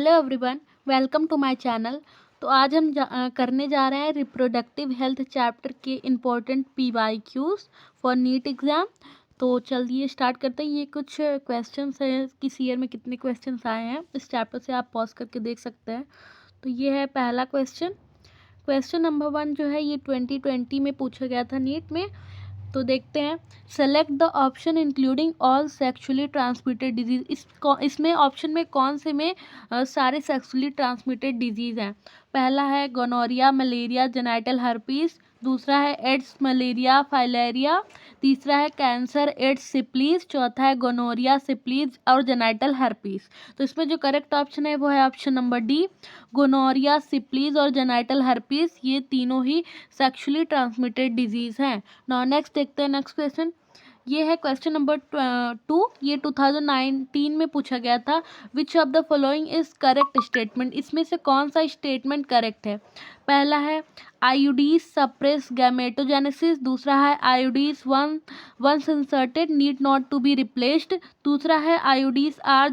Hello everyone, welcome to my channel. तो आज हम करने जा रहे हैं रिप्रोडक्टिव हेल्थ चैप्टर के important PYQs for NEET exam. तो चलिए स्टार्ट करते हैं। ये कुछ क्वेश्चंस हैं, किस ईयर में कितने क्वेश्चंस आए हैं इस चैप्टर से आप पॉज करके देख सकते हैं। तो ये है पहला क्वेश्चन नंबर 1 जो है ये 2020 में पूछा गया था नीट में। तो देखते हैं। Select the option including all sexually transmitted disease. इसमें ऑप्शन में कौन से में सारे सेक्सुअली ट्रांसमिटेड डिजीज़ हैं। पहला है गोनोरिया, मलेरिया, जेनाइटल हर्पीस। दूसरा है एड्स, मलेरिया, फाइलेरिया। तीसरा है कैंसर, एड्स, सिप्लीस। चौथा है गोनोरिया, सिप्लीस और जेनाइटल हर्पीस। तो इसमें जो करेक्ट ऑप्शन है वो है ऑप्शन नंबर डी, गोनोरिया, सिप्लीस और जेनाइटल हर्पीस। ये तीनों ही सेक्सुअली ट्रांसमिटेड डिजीज़ हैं। नाउ नेक्स्ट देखते हैं नेक्स्ट क्वेश्चन। ये है क्वेश्चन नंबर 2। ये 2019 में पूछा गया था। Which of the following is correct statement. इसमें से कौन सा स्टेटमेंट करेक्ट है। पहला है आईयूडीज सप्रेस गैमेटोजेनेसिस। दूसरा है IUDs once inserted need not to be replaced. दूसरा है IUDs are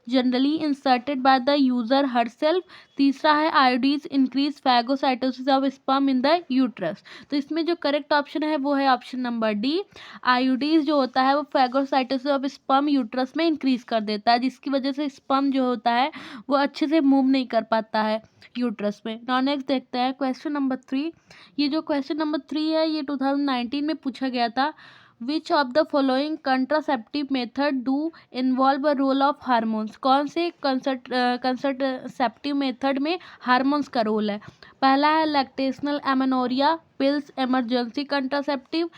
generally inserted by the user herself. तीसरा है IUDs increase phagocytosis of sperm in the uterus. तो इसमें जो करेक्ट ऑप्शन है वो है ऑप्शन नंबर डी। आईयूडीज जो होता है वो फैगोसाइटोसिस ऑफ स्पर्म यूट्रस में इंक्रीज कर देता है, जिसकी वजह से स्पर्म जो होता है वो अच्छे से मूव नहीं कर पाता है यूट्रस में। नाउ नेक्स्ट देखते हैं क्वेश्चन नंबर 3। ये जो क्वेश्चन नंबर 3 है ये 2019 में पूछा गया था। Which of the following contraceptive method do involve a role of hormones. कौन से कंट्रासेप्टिव मेथड में हार्मोन्स का रोल है। पहला है lactational amenorrhea pills emergency contraceptive.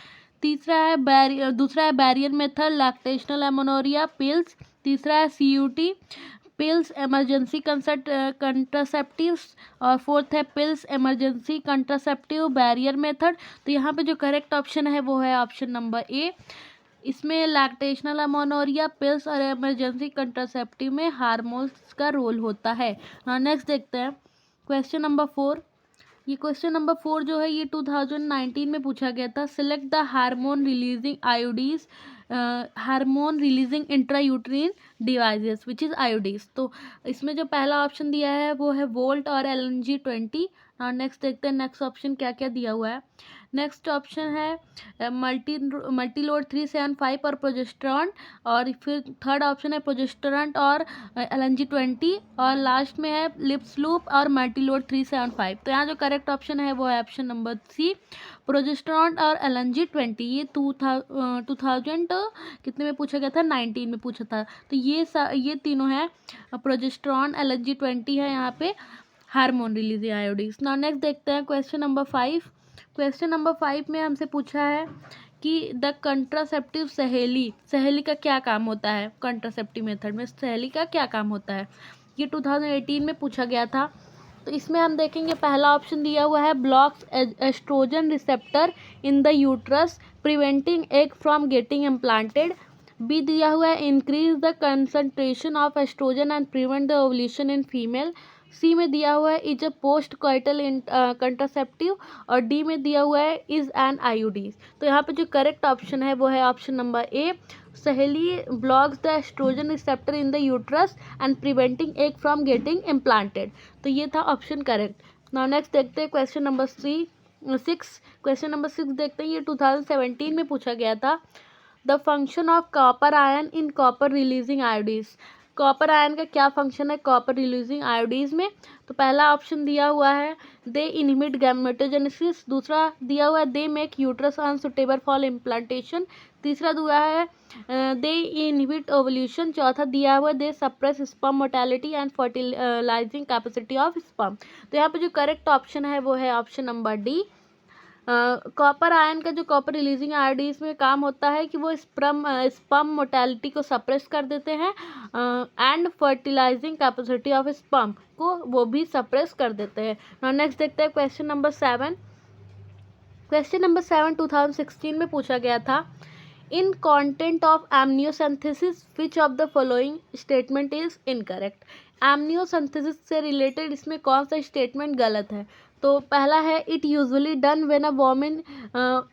दूसरा है barrier method lactational amenorrhea pills. तीसरा है CUT पिल्स इमरजेंसी कंट्रासेप्टिव्स। और फोर्थ है pills emergency contraceptive barrier method. तो यहाँ पे जो करेक्ट ऑप्शन है वो है ऑप्शन नंबर ए। इसमें लैक्टेशनल एमेनोरिया पिल्स और इमरजेंसी कंट्रासेप्टिव में हार्मोन्स का रोल होता है। नेक्स्ट देखते हैं क्वेश्चन नंबर 4। ये क्वेश्चन नंबर 4 जो है ये 2019 में पूछा गया था। Select the hormone releasing intrauterine devices which is IUDs. तो इसमें जो पहला ऑप्शन दिया है वो है वोल्ट और LNG-20। और नेक्स्ट देखते हैं नेक्स्ट ऑप्शन क्या क्या दिया हुआ है। नेक्स्ट ऑप्शन है मल्टीलोड 375 और प्रोजेस्टेरॉन। और फिर थर्ड ऑप्शन है प्रोजेस्टेरॉन और LNG-20। और लास्ट में है लिप्स लूप और मल्टीलोड 375। तो यहाँ जो करेक्ट ऑप्शन है वो है ऑप्शन नंबर सी, प्रोजेस्टेरॉन और LNG-20। ये 2000 कितने में पूछा गया था, 19 में पूछा था। तो ये तीनों हैं, प्रोजेस्टेरॉन, LNG-20 है यहाँ पे hormone releasing IUDs. Now next देखते हैं क्वेश्चन नंबर 5। क्वेश्चन नंबर 5 में हमसे पूछा है कि द कंट्रासेप्टिव सहेली का क्या काम होता है। कंट्रासेप्टिव मेथड में सहेली का क्या काम होता है, ये 2018 में पूछा गया था। तो इसमें हम देखेंगे पहला ऑप्शन दिया हुआ है blocks estrogen receptor in the uterus preventing egg from getting implanted. B दिया हुआ है increase the concentration of estrogen and prevent the ovulation in female. C में दिया हुआ है is a post coital contraceptive. और डी में दिया हुआ है इज एन आईयूडी। तो यहाँ पे जो करेक्ट ऑप्शन है वो है option number A, Saheli blocks the estrogen receptor in the uterus and preventing egg from getting implanted. तो ये था ऑप्शन करेक्ट। नाउ नेक्स्ट देखते हैं क्वेश्चन नंबर 6। क्वेश्चन नंबर 6 देखते हैं, ये 2017 में पूछा गया था। The function of copper ion in copper releasing IUDs. Copper ion का क्या फंक्शन है कॉपर रिलीजिंग आयोडीज में। तो पहला ऑप्शन दिया हुआ है दे इनहिबिट गैमेटोजेनेसिस। दूसरा दिया हुआ है they make uterus unsuitable for implantation. तीसरा दिया है दे इनहिबिट ओवुलेशन। चौथा दिया हुआ है they suppress sperm mortality and fertilising capacity of sperm. तो यहाँ पे जो करेक्ट ऑप्शन है वो है option number D. Copper ion का जो कॉपर रिलीजिंग आयोडीज में काम होता है कि वो स्पर्म मोर्टेलिटी को सप्रेस कर देते हैं and fertilising capacity of sperm को वो भी सप्रेस कर देते हैं। नाउ नेक्स्ट देखते हैं क्वेश्चन नंबर 7। क्वेश्चन नंबर 7 2016 में पूछा गया था। In content of amniocentesis which of the following statement is incorrect. Amniocentesis से रिलेटेड इसमें कौन सा स्टेटमेंट गलत है। तो पहला है it usually done when a woman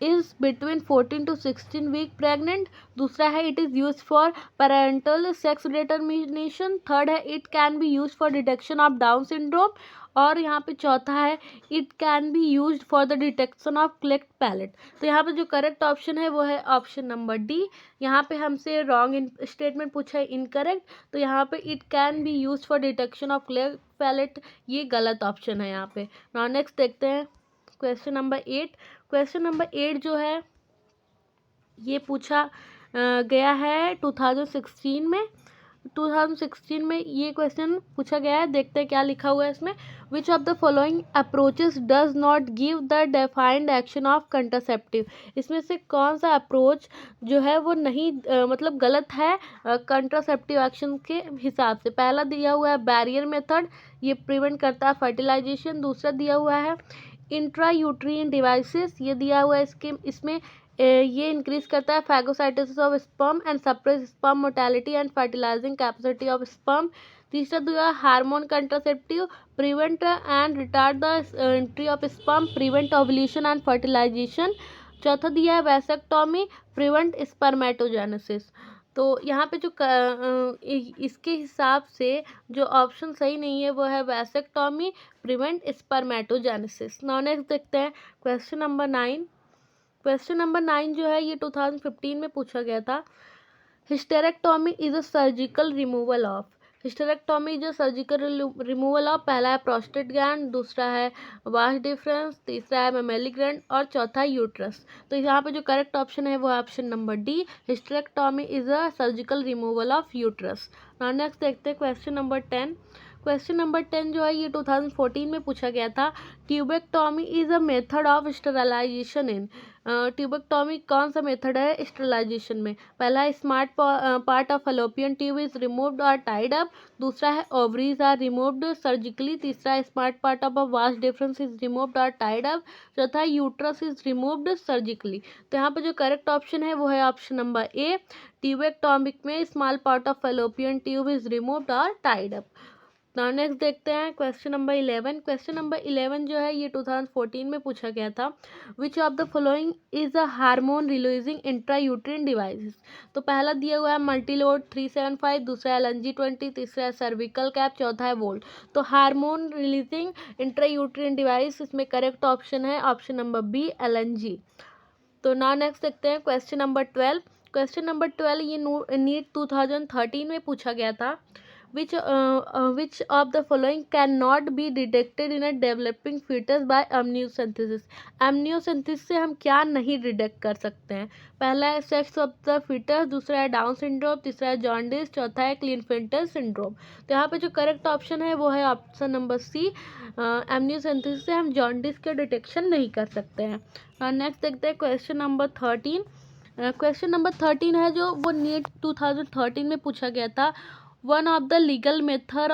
is between 14 to 16 week pregnant. दूसरा है it is use for parental sex determination. Third है it can be use for detection of Down syndrome. और यहाँ पे चौथा है it can be use for the detection of cleft palate. तो यहाँ पे जो करेक्ट ऑप्शन है वो है ऑप्शन नंबर डी। यहाँ पे हमसे रॉन्ग स्टेटमेंट पूछा है इनकरेक्ट, तो यहाँ पे it can be use for detection of cleft palette, ये गलत ऑप्शन है यहाँ पे। नाउ नेक्स्ट देखते हैं क्वेश्चन नंबर 8। क्वेश्चन नंबर 8 जो है ये पूछा गया है 2016 में ये क्वेश्चन पूछा गया है। देखते हैं क्या लिखा हुआ है इसमें। विच of the following approaches does not give the defined action of contraceptive. इसमें से कौन सा अप्रोच जो है वो नहीं मतलब गलत है कंट्रासेप्टिव एक्शन के हिसाब से। पहला दिया हुआ है बैरियर मेथड, ये प्रिवेंट करता है फर्टिलाइजेशन। दूसरा दिया हुआ है इंट्रा यूट्रीन डिवाइसेस, ये दिया हुआ है इसमें ये इंक्रीज करता है phagocytosis of sperm and suppress sperm mortality and fertilising capacity of sperm. तीसरा दिया hormone contraceptive prevent and retard the entry of sperm, prevent ovulation and fertilisation. चौथा दिया है वैसेक्टोमी प्रिवेंट स्पर्मेटोजेनेसिस। तो यहाँ पे जो इसके हिसाब से जो ऑप्शन सही नहीं है वो है vasectomy prevent spermatogenesis. Now next देखते हैं क्वेश्चन नंबर 9। क्वेश्चन नंबर 9 जो है ये 2015 में पूछा गया था। Hysterectomy is a surgical removal of. Hysterectomy जो सर्जिकल रिमूवल ऑफ, पहला है प्रोस्टेट ग्लैंड, दूसरा है वास्ट डिफरेंस, तीसरा है मेमेली ग्लैंड और चौथा है यूट्रस। तो यहाँ पे जो करेक्ट ऑप्शन है वो है option number D, hysterectomy is a surgical removal of uterus. Next देखते हैं क्वेश्चन नंबर 10। क्वेश्चन नंबर 10 जो है ये 2014 में पूछा गया था। Tubectomy is a method of sterilisation in. Tubectomy कौन सा मेथड है स्टेरलाइजेशन में। पहला smart part of fallopian tube is removed और टाइड अप। दूसरा है ओवरीज आर रिमूव्ड सर्जिकली। तीसरा smart part of a vast difference is removed और टाइड अप। चौथा यूट्रस इज रिमूव्ड सर्जिकली। तो यहाँ पे जो करेक्ट ऑप्शन है वो है ऑप्शन नंबर ए, ट्यूबेक्टोमिक में small part of fallopian tube is removed और टाइड अप। नेक्स्ट देखते हैं क्वेश्चन नंबर 11। क्वेश्चन नंबर 11 जो है ये 2014 में पूछा गया था। Which of the following is a hormone releasing intra uterine devices. तो पहला दिया हुआ है मल्टीलोड 375, दूसरा है LNG20, तीसरा है सर्विकल कैप, चौथा है वोल्ट। तो hormone releasing intra uterine device, इसमें करेक्ट ऑप्शन है ऑप्शन नंबर बी LNG। तो नेक्स्ट देखते हैं क्वेश्चन नंबर 12। क्वेश्चन नंबर 12 ये नीट 2013 में पूछा गया था। which of the following cannot be detected in a developing fetus by amniocentesis। amniocentesis से हम क्या नहीं डिटेक्ट कर सकते हैं। पहला है सेक्स ऑफ द फीटस, दूसरा है डाउन सिंड्रोम, तीसरा है जॉन्डिस, चौथा है क्लिनफेल्टर सिंड्रोम। तो यहाँ पे जो करेक्ट ऑप्शन है वो है ऑप्शन नंबर सी, amniocentesis से हम जॉन्डिस के डिटेक्शन नहीं कर सकते हैं। नेक्स्ट देखते हैं क्वेश्चन नंबर 13। क्वेश्चन नंबर 13 है जो वो नीट 2013 में पूछा गया था। One of the legal method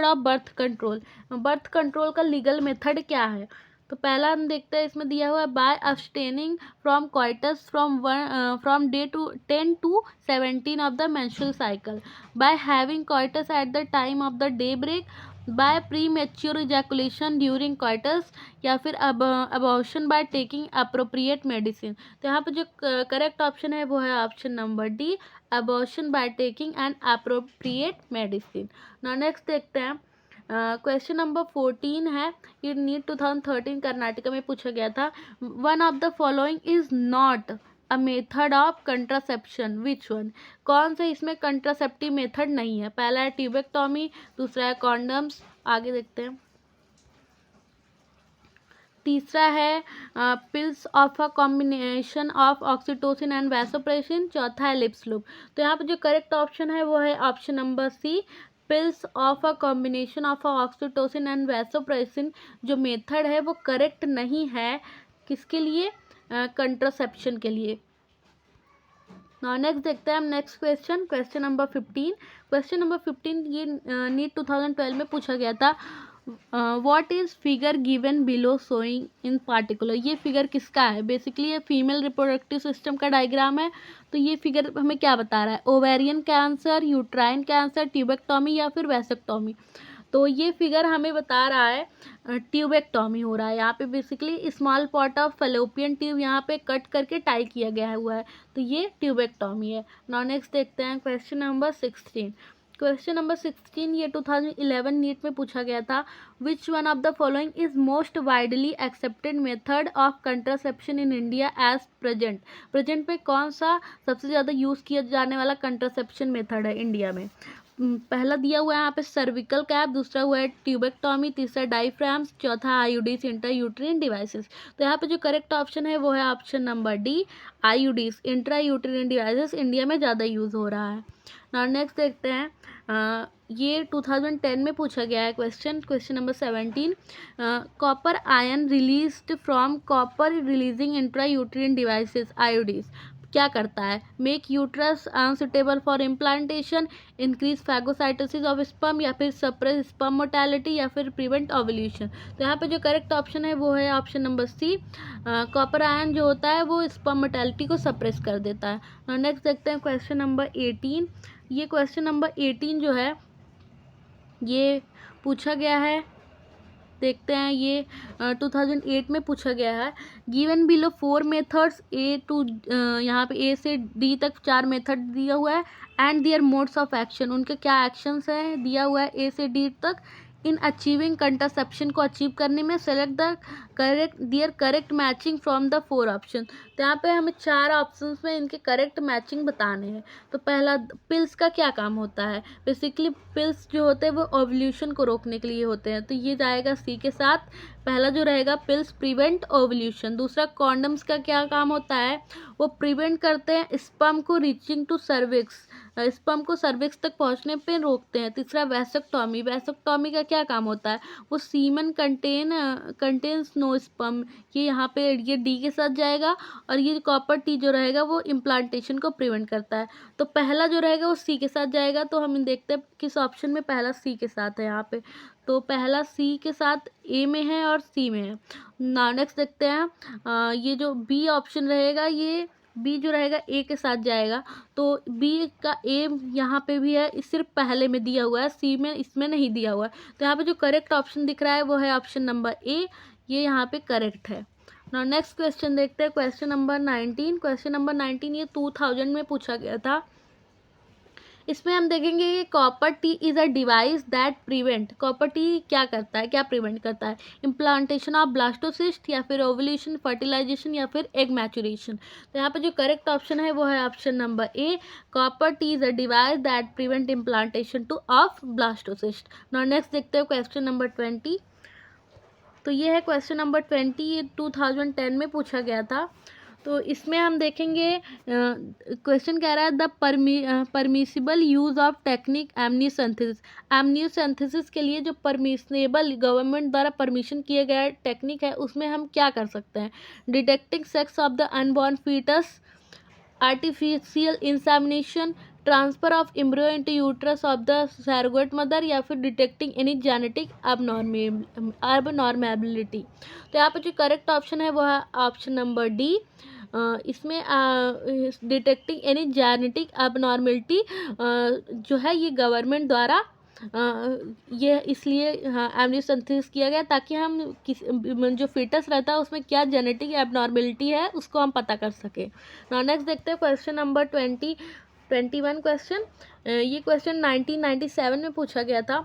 of birth control. Birth control का लीगल मेथड क्या है। तो पहला हम देखते हैं इसमें दिया हुआ है by abstaining from coitus from day to 10 to 17 of the menstrual cycle, by having coitus at the time of the day break, by premature ejaculation during coitus, या फिर abortion by taking appropriate medicine. तो यहाँ पे जो correct option है वो है option number D, abortion by taking an appropriate medicine. ना नेक्स्ट देखते हैं क्वेश्चन नंबर 14 है, ये नीट 2013 कर्नाटका में पूछा गया था। One of the following is not a method of contraception, which one. कौन सा इसमें कंट्रासेप्टिव मेथड नहीं है। पहला है ट्यूबेक्टोमी, दूसरा है कॉन्डम्स, आगे देखते हैं। तीसरा है pills of a combination of oxytocin and vasopressin, चौथा है लिप्स लूप। तो यहाँ पे जो करेक्ट ऑप्शन है वो है option number C, pills of a combination of oxytocin and vasopressin जो मेथड है वो करेक्ट नहीं है किसके लिए, कंट्रासेप्शन के लिए। नेक्स्ट देखते हैं हम next question number 15। Question number 15 ये नीट 2012 में पूछा गया था। What is figure given below showing in particular, ये फिगर किसका है? बेसिकली ये फीमेल रिप्रोडक्टिव सिस्टम का डायग्राम है। तो ये फिगर हमें क्या बता रहा है? Ovarian cancer, uterine cancer, tubectomy या फिर वैसेक्टोमी। तो ये फिगर हमें बता रहा है ट्यूबेक्टोमी हो रहा है। यहाँ पे basically small pot of fallopian tube यहाँ पे कट करके टाई किया गया हुआ है, तो ये ट्यूबेक्टोमी है। नाउ नेक्स्ट देखते हैं क्वेश्चन नंबर 16। क्वेश्चन नंबर 16 ये 2011 नीट में पूछा गया था। Which one of the following is most widely accepted method of contraception in India as present. Present में कौन सा सबसे ज़्यादा यूज़ किया जाने वाला कंट्रासेप्शन मेथड है इंडिया में? पहला दिया हुआ है यहाँ पे सर्विकल कैप, दूसरा हुआ है ट्यूबेक्टोमी, तीसरा डाइफ्राम्स, चौथा आईयूडीज इंट्रायूटेरिन डिवाइसेस। तो यहाँ पे जो करेक्ट ऑप्शन है वो है option number D, IUDs intrauterine devices India में ज़्यादा यूज़ हो रहा है। नाउ नेक्स्ट देखते हैं ये 2010 में पूछा गया है question number 17। Copper ion released from copper releasing intrauterine devices IUDs क्या करता है? Make uterus unsuitable for implantation, increase phagocytosis of sperm, या फिर सप्रेस स्पर्म मोर्टेलिटी, या फिर प्रिवेंट ओव्यूलेशन। तो यहाँ पे जो करेक्ट ऑप्शन है वो है option number C, copper ion जो होता है वो स्पर्म मोर्टेलिटी को सप्रेस कर देता है। नेक्स्ट देखते हैं क्वेश्चन नंबर 18। ये क्वेश्चन नंबर 18 जो है ये पूछा गया है, देखते हैं ये 2008 में पूछा गया है। Given below 4 methods A to, यहाँ पे ए से डी तक 4 मेथड दिया हुआ है and their modes of action, उनके क्या एक्शंस हैं दिया हुआ है ए से डी तक। इन अचीविंग कंट्रासेप्शन को अचीव करने में select the correct matching from the 4 option. तो यहाँ पे हमें 4 ऑप्शंस में इनके करेक्ट मैचिंग बताने हैं। तो पहला, पिल्स का क्या काम होता है? बेसिकली पिल्स जो होते हैं वो ओव्यूलेशन को रोकने के लिए होते हैं, तो ये जाएगा सी के साथ। पहला जो रहेगा पिल्स प्रिवेंट ओव्यूलेशन। दूसरा, कॉन्डम्स का क्या काम होता है? वो प्रिवेंट करते हैं स्पर्म को रीचिंग टू सर्विक्स, स्पर्म को सर्विक्स तक पहुंचने पे रोकते हैं। तीसरा, वैसेक्टोमी, वैसेक्टोमी का क्या काम होता है? वो सीमन कंटेन्स नो स्पर्म, ये यहाँ पे ये डी के साथ जाएगा। और ये कॉपर टी जो रहेगा वो इम्प्लांटेशन को प्रिवेंट करता है। तो पहला जो रहेगा वो सी के साथ जाएगा। तो हम देखते हैं किस ऑप्शन में पहला सी के साथ है यहाँ पे। तो पहला सी के साथ ए में है और सी में है। ना नेक्स्ट देखते हैं ये जो बी ऑप्शन रहेगा, ये बी जो रहेगा ए के साथ जाएगा। तो बी का ए यहाँ पे भी है, सिर्फ पहले में दिया हुआ है, सी में इसमें नहीं दिया हुआ है। तो यहाँ पे जो करेक्ट ऑप्शन दिख रहा है वो है ऑप्शन नंबर ए, ये यहाँ पे करेक्ट है। नाउ नेक्स्ट क्वेश्चन देखते हैं क्वेश्चन नंबर 19। क्वेश्चन नंबर 19 ये 2000 में पूछा गया था। इसमें हम देखेंगे कि copper T is a device that prevent, copper T क्या करता है, क्या प्रिवेंट करता है? इम्प्लांटेशन ऑफ ब्लास्टोसिस्ट, या फिर ओवुलेशन, फर्टिलाइजेशन, या फिर एग मैचुरेशन। तो यहाँ पे जो करेक्ट ऑप्शन है वो है option number A, copper T is a device that prevent implantation two of blastocyst. Now next देखते हैं क्वेश्चन नंबर 20। तो ये है क्वेश्चन नंबर 20, ये 2010 में पूछा गया था। तो इसमें हम देखेंगे क्वेश्चन कह रहा है the permissible use of technique amniocentesis. Amniocentesis के लिए जो परमिसेबल गवर्नमेंट द्वारा परमिशन किया गया टेक्निक है उसमें हम क्या कर सकते हैं? Detecting sex of the unborn fetus, artificial insemination, transfer of embryo into uterus of the surrogate mother, या फिर डिटेक्टिंग एनी जेनेटिक अबनॉर्मेबिलिटी। तो यहाँ पे जो करेक्ट ऑप्शन है वो है ऑप्शन नंबर डी, इसमें डिटेक्टिंग एनी जेनेटिक अबनॉर्मेलिटी जो है ये गवर्नमेंट द्वारा ये इसलिए एमनियोसेंथेसिस किया गया ताकि हम जो फीटस रहता है उसमें क्या जेनेटिक एबनॉर्मेलिटी है उसको हम पता कर सकें। नाउ नेक्स्ट देखते हैं क्वेश्चन नंबर 21 क्वेश्चन। ये क्वेश्चन 1997 में पूछा गया था।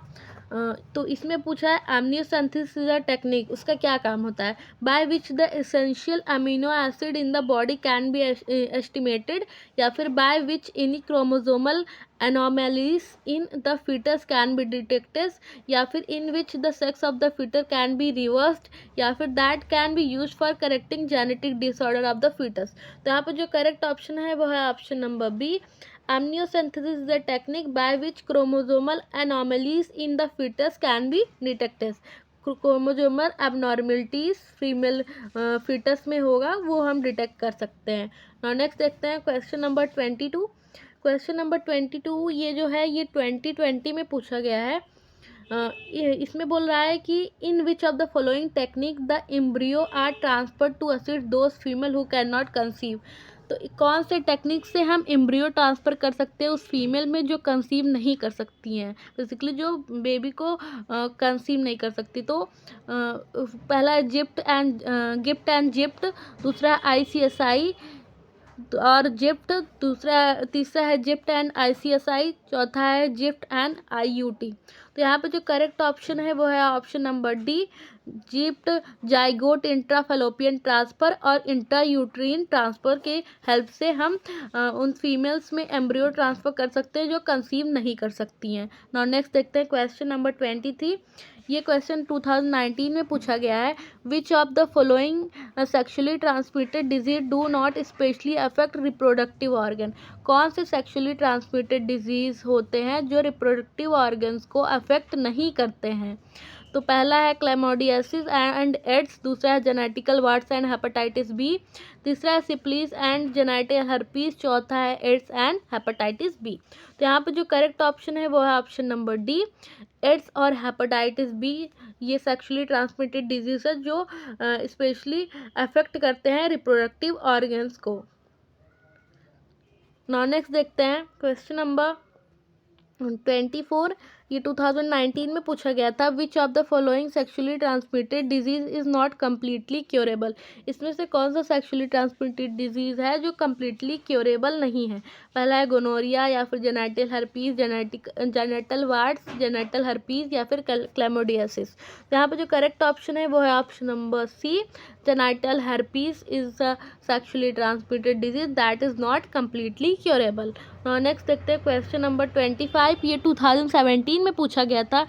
तो इसमें पूछा है एमनियोसेंथेसिस टेक्निक, उसका क्या काम होता है? By which the essential amino acid in the body can be estimated, या फिर by which any chromosomal anomalies in the fetus can be detected, या फिर in which the sex of the fetus can be reversed, या फिर that can be used for correcting genetic disorder of the fetus। तो यहाँ पर जो correct option है वो है option number B, amniocentesis is the technique by which chromosomal anomalies in the fetus can be detected। Chromosomal abnormalities female fetus में होगा वो हम डिटेक्ट कर सकते हैं। नाउ नेक्स्ट देखते हैं क्वेश्चन नंबर 22। क्वेश्चन नंबर 22 ये जो है ये 2020 में पूछा गया है। इसमें बोल रहा है कि in which of the following technique the embryo are transfer to assist those female who can not conceive. तो कौन से टेक्निक से हम एम्ब्रियो ट्रांसफ़र कर सकते हैं उस फीमेल में जो कंसीव नहीं कर सकती हैं, बेसिकली जो बेबी को कंसीव नहीं कर सकती। तो पहला है गिफ्ट एंड जिप्ट, दूसरा है ICSI और जिप्ट, तीसरा है जिप्ट एंड ICSI, चौथा है जिप्ट एंड IUT। तो यहाँ पे जो करेक्ट ऑप्शन है वो है option number D, ZIFT zygote intrafallopian transfer और इंट्रायूट्रीन ट्रांसफ़र के हेल्प से हम उन फीमेल्स में एम्ब्रियो ट्रांसफ़र कर सकते हैं जो कंसीव नहीं कर सकती हैं। नाउ नेक्स्ट देखते हैं क्वेश्चन नंबर 23। ये क्वेश्चन 2019 में पूछा गया है, विच of the following sexually transmitted disease do not specially affect reproductive organ. कौन से सेक्शुअली ट्रांसमिटेड डिजीज़ होते हैं जो रिप्रोडक्टिव ऑर्गन्स को अफेक्ट नहीं करते हैं। तो पहला है क्लैमोडियासिस एंड एड्स, दूसरा है genital warts and hepatitis B, तीसरा है सिप्लीस एंड जेनेटिक हर्पीस, चौथा है एड्स एंड हेपेटाइटिस बी। तो यहाँ पे जो करेक्ट ऑप्शन है वो है ऑप्शन नंबर डी, एड्स और हेपेटाइटिस बी। ये सेक्सुअली ट्रांसमिटेड डिजीज है जो स्पेशली अफेक्ट करते हैं रिप्रोडक्टिव ऑर्गन्स को। नाउ नेक्स्ट देखते हैं क्वेश्चन नंबर 24। ये 2019 में पूछा गया था, which of the following sexually transmitted disease is not completely curable. इसमें से कौन सा सेक्सुअली ट्रांसमिटेड डिजीज़ है जो कम्प्लीटली क्योरेबल नहीं है। पहला है गोनोरिया या फिर genital herpes, genital warts, genital herpes या फिर क्लैमोडियासिस। तो यहाँ पे जो करेक्ट ऑप्शन है वो है option number C, genital herpes is a sexually transmitted disease that is not completely curable. Next देखते हैं क्वेश्चन नंबर 25। ये 2017 में पूछा गया था,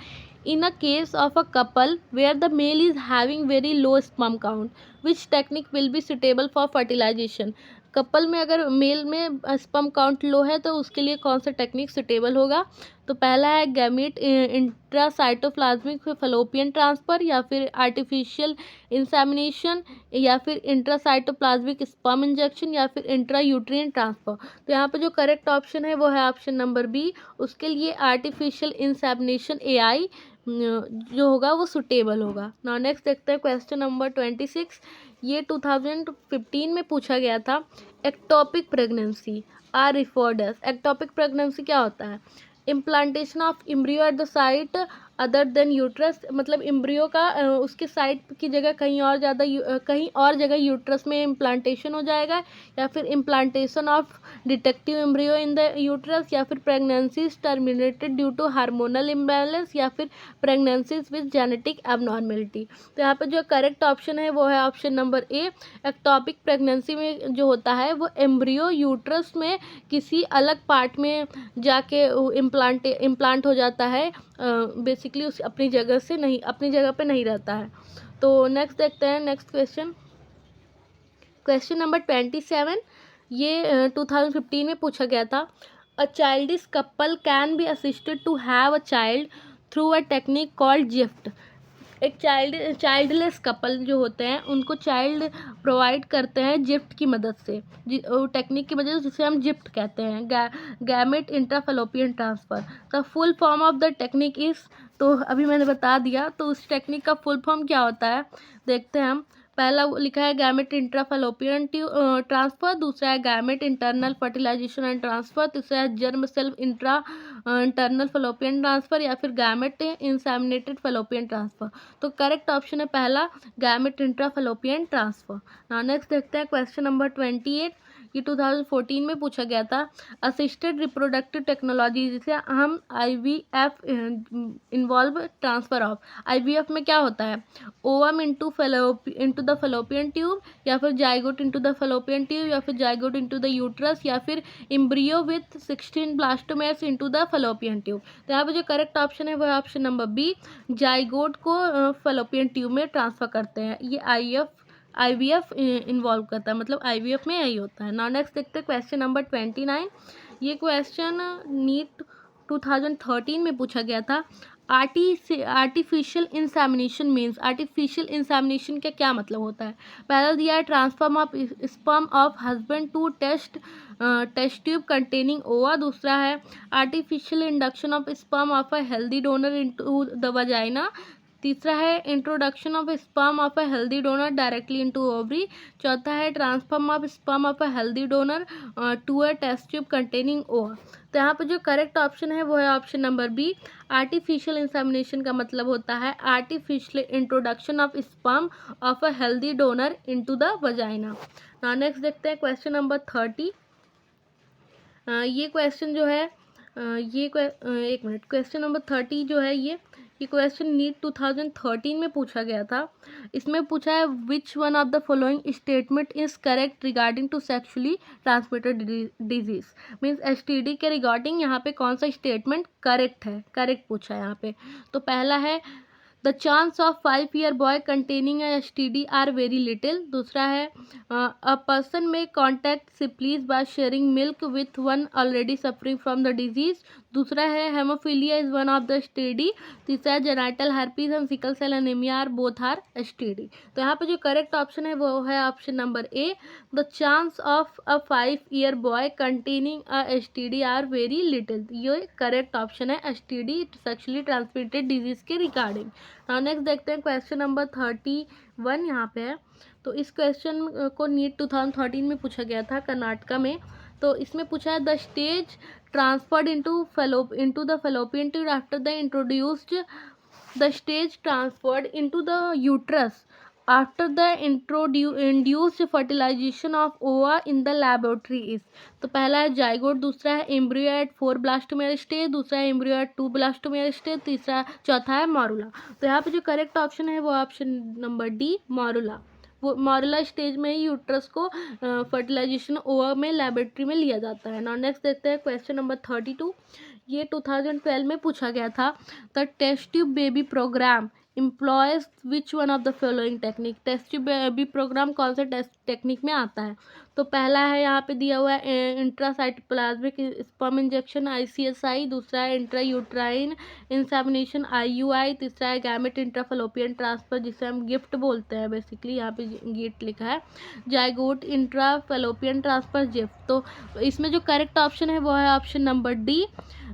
in a case of a couple where the male is having very low sperm count which technique will be suitable for fertilisation. Couple में अगर mail में स्पर्म काउंट लो है तो उसके लिए कौन सा टेक्निक सुटेबल होगा। तो पहला है गैमीट इंट्रासाइटोप्लाज्मिक फलोपियन ट्रांसफ़र या फिर आर्टिफिशियल इंसेमिनेशन या फिर इंट्रासाइटोप्लाज्मिक स्पर्म इंजेक्शन या फिर इंट्रायूट्रिन ट्रांसफ़र। तो यहाँ पे जो करेक्ट ऑप्शन है वो है ऑप्शन नंबर बी, उसके लिए आर्टिफिशियल इंसेमिनेशन AI जो होगा वो सुटेबल होगा। नाउ नेक्स्ट देखते हैं क्वेश्चन नंबर 26। ये 2015 में पूछा गया था, ectopic pregnancy are referred as. Ectopic pregnancy क्या होता है, implantation of embryo at the site other than uterus, मतलब एम्ब्रियो का उसके साइट की जगह कहीं और जगह यूट्रस में इम्प्लांटेशन हो जाएगा, या फिर implantation of defective embryo in the uterus, या फिर pregnancies terminated due to hormonal imbalance, या फिर प्रेगनेंसीज विद जेनेटिक एबनॉर्मेलिटी। तो यहाँ पे जो करेक्ट ऑप्शन है वो है ऑप्शन नंबर ए, एक्टोपिक प्रेगनेंसी में जो होता है वो एम्ब्रियो यूट्रस में किसी अलग पार्ट में जाके इम्प्लांट हो जाता है, बेसिकली उस अपनी जगह पे नहीं रहता है। तो नेक्स्ट देखते हैं नेक्स्ट क्वेश्चन नंबर 27। ये 2015 में पूछा गया था, a childish couple can be assisted to have a child through a technique called GIFT. एक चाइल्डलेस कपल जो होते हैं उनको चाइल्ड प्रोवाइड करते हैं जिफ्ट की मदद से, टेक्निक की मदद से, जिसे हम जिफ्ट कहते हैं, gamete intrafallopian transfer. The full form of the technique is, तो अभी मैंने बता दिया, तो उस टेक्निक का फुल फॉर्म क्या होता है देखते हैं हम। पहला लिखा है गैमेट इंट्राफेलोपियन ट्रांसफ़र, दूसरा है gamete internal fertilisation and transfer, तीसरा है germ cell internal fallopian transfer, या फिर गैमेट इंसेमिनेटेड फेलोपियन ट्रांसफ़र। तो करेक्ट ऑप्शन है पहला, gamete intrafallopian transfer. Now next देखते हैं क्वेश्चन नंबर 28। ये 2014 में पूछा गया था, असिस्टेड रिप्रोडक्टिव टेक्नोलॉजी जिसे हम IVF involve transfer of. IVF में क्या होता है, ovum into the fallopian tube, या फिर zygote into the fallopian tube, या फिर जाइगोट इंटू द यूट्रस, या फिर embryo with 16 blastomeres into the fallopian tube. तो यहाँ पे जो करेक्ट ऑप्शन है वो है ऑप्शन नंबर बी, जाइगोट को फेलोपियन ट्यूब में ट्रांसफ़र करते हैं। ये IVF इन्वॉल्व करता है, मतलब IVF में यही होता है। नाउ नेक्स्ट देखते हैं क्वेश्चन नंबर 29। ये क्वेश्चन नीट 2013 में पूछा गया था, artificial insemination means, artificial insemination का क्या मतलब होता है? पहला दिया है transform of sperm of husband to test tube containing ova. दूसरा है artificial induction of sperm of a healthy donor into the vagina. तीसरा है introduction of sperm of a healthy donor directly into ovary. चौथा है transform of sperm of a healthy donor to a test tube containing ova. तो यहाँ पे जो correct option है वो है option number B. Artificial insemination का मतलब होता है artificial introduction of sperm of a healthy donor into the vagina. Now next देखते हैं क्वेश्चन नंबर 30। ये क्वेश्चन जो है एक मिनट, क्वेश्चन नंबर 30 जो है ये क्वेश्चन नीट 2013 में पूछा गया था। इसमें पूछा है which one of the following statement is correct regarding to sexually transmitted disease. Means STD के रिगार्डिंग यहाँ पे कौन सा स्टेटमेंट करेक्ट है, करेक्ट पूछा है यहाँ पे। तो पहला है the chance of 5 year boy containing STD are very little. दूसरा है अ पर्सन में contact simply by sharing milk with one already suffering from the disease. दूसरा है haemophilia is one of the STD। तीसरा है genital herpes and sickle cell anaemia are both are STD। तो यहाँ पे जो करेक्ट ऑप्शन है वो है option number A. The chance of a 5 year boy containing STD are very little, ये करेक्ट ऑप्शन है STD सेक्सुअली ट्रांसमिटेड डिजीज के रिगार्डिंग। नेक्स्ट देखते हैं क्वेश्चन नंबर 31 यहाँ पे है। तो इस क्वेश्चन को नीट 2013 में पूछा गया था कर्नाटका में। तो इसमें पूछा है the stage transferred into the fallopian tube after the introduced the stage transferred into the uterus after the induced fertilisation of ova in the laboratory is. तो पहला है जाइगोट, दूसरा है एम्ब्रियो एट 4 ब्लास्टोमेयर स्टेज, दूसरा है embryo eight 2 blastomere stage, चौथा है मॉरुला। तो यहाँ पे जो करेक्ट ऑप्शन है वो ऑप्शन नंबर डी मॉरुला। वो मॉरुला स्टेज में ही यूट्रस को फर्टिलाइजेशन ओवा में लैबोरेटरी में लिया जाता है। नाउ नेक्स्ट देखते हैं क्वेश्चन नंबर 32। ये 2012 में पूछा गया था। The test tube baby programme employs which one of the following technique. Test tube baby programme कौन से टेस्ट टेक्निक में आता है? तो पहला है यहाँ पे दिया हुआ है इंट्रासाइटोप्लाज्मिक स्पर्म इंजेक्शन ICSI। दूसरा है इंट्रा यूट्राइन इंसेमिनेशन IUI। तीसरा है गैमेट इंट्राफलोपियन ट्रांसफर जिसे हम गिफ्ट बोलते हैं, बेसिकली यहाँ पे गिफ्ट लिखा है। Zygote intrafallopian transfer GIFT. तो इसमें जो करेक्ट ऑप्शन है वो है option number D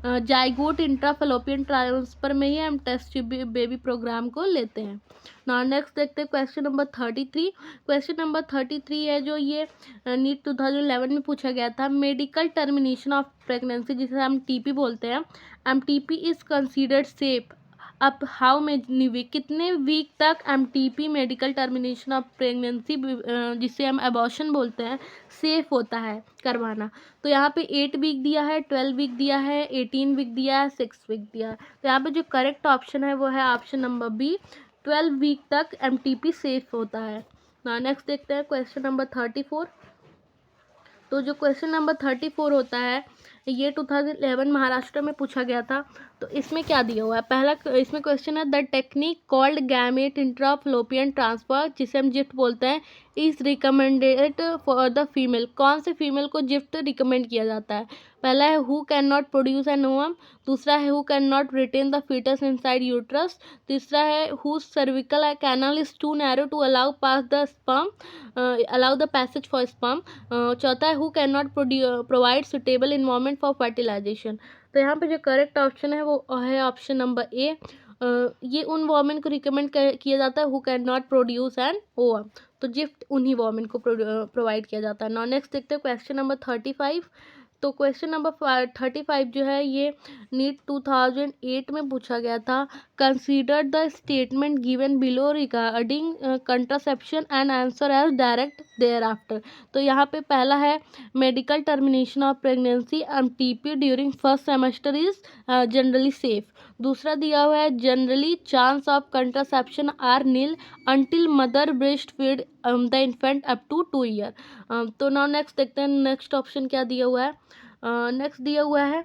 zygote intrafallopian transfer में ही हम टेस्ट बेबी प्रोग्राम को लेते हैं। नाउ नेक्स्ट देखते हैं क्वेश्चन नंबर 33। क्वेश्चन नंबर 33 है जो ये नीट 2011 में पूछा गया था। मेडिकल टर्मिनेशन ऑफ प्रेगनेंसी जिसे हम TP बोलते हैं, MTP इज कंसीडर्ड सेफ अब हाउ मेनी वीक, कितने वीक तक MTP medical termination of pregnancy जिसे हम एबॉर्शन बोलते हैं सेफ होता है करवाना? तो यहाँ पे 8 वीक दिया है, 12 वीक दिया है, 18 वीक दिया है, 6 वीक दिया है। तो यहाँ पे जो करेक्ट ऑप्शन है वो है ऑप्शन नंबर बी 12 वीक तक MTP सेफ होता है। नेक्स्ट देखते हैं क्वेश्चन नंबर 34। तो जो क्वेश्चन नंबर 34 होता है ये 2011 महाराष्ट्र में पूछा गया था। तो इसमें क्या दिया हुआ है? पहला इसमें क्वेश्चन है the technique called gamete intrafallopian transfer जिसे हम जिफ्ट बोलते हैं is recommended for the female. कौन से फीमेल को जिफ्ट रिकमेंड किया जाता है? पहला है who can not produce an ovum. दूसरा है who can not retain the fetus inside uterus. तीसरा है who cervical canal is too narrow to allow pass the sperm allow the passage for sperm. चौथा है who can not provide suitable environment for fertilisation. तो यहाँ पे जो correct option है वो है ऑप्शन नंबर ए। ये उन वॉमेन को रिकमेंड किया जाता है who can not produce an ovum. तो गिफ्ट उन्हीं वॉमेन को प्रोवाइड किया जाता है। नाउ नेक्स्ट देखते हैं क्वेश्चन नंबर 35। तो क्वेश्चन नंबर 35 जो है ये नीट 2008 में पूछा गया था। Consider the statement given below regarding contraception and answer as directed thereafter. तो यहाँ पे पहला है medical termination of pregnancy MTP during first semester is generally safe. दूसरा दिया हुआ है generally chance of contraception are nil until mother breast feed the infant up to 2 year। तो नाउ नेक्स्ट देखते हैं नेक्स्ट ऑप्शन क्या दिया हुआ है। नेक्स्ट दिया हुआ है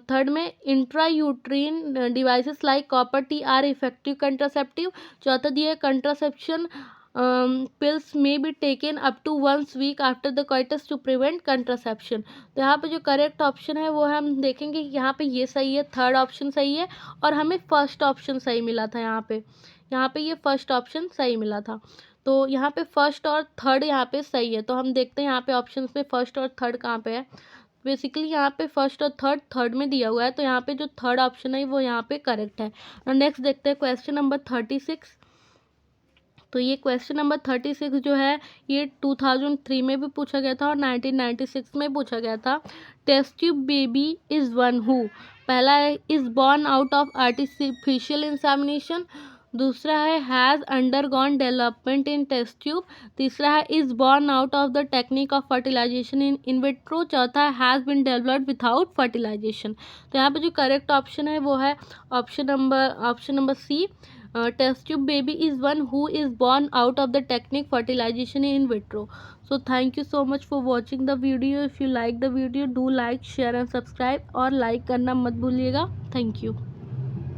थर्ड में intra uterine devices like copper T are effective contraceptive. चौथा दिया है contraception pills may be taken up to 1 week after the coitus to prevent contraception। तो यहाँ पे जो करेक्ट ऑप्शन है वो है, हम देखेंगे कि यहाँ पे ये सही है, थर्ड ऑप्शन सही है, और हमें फर्स्ट ऑप्शन सही मिला था। यहाँ पे ये फर्स्ट ऑप्शन सही मिला था। तो यहाँ पे फर्स्ट और थर्ड यहाँ पे सही है। तो हम देखते हैं यहाँ पे ऑप्शंस में फर्स्ट और थर्ड कहाँ पे है। बेसिकली यहाँ पे फर्स्ट और थर्ड में दिया हुआ है, तो यहाँ पे जो थर्ड ऑप्शन है वो यहाँ पे करेक्ट है। और नेक्स्ट देखते हैं क्वेश्चन नंबर 36। तो ये क्वेश्चन नंबर 36 जो है ये 2003 में भी पूछा गया था और 1996 में पूछा गया था। Test tube baby is one who, पहला है is born out of artificial insemination, दूसरा है has undergone development in test tube, तीसरा है is born out of the technique of fertilisation in vitro, चौथा है has been developed without fertilisation. तो यहाँ पे जो करेक्ट ऑप्शन है वो है option number C. Test tube baby is one who is born out of the technique fertilization in vitro। So thank you so much for watching the video। If you like the video, do like, share and subscribe, और like करना मत भूलिएगा। Thank you।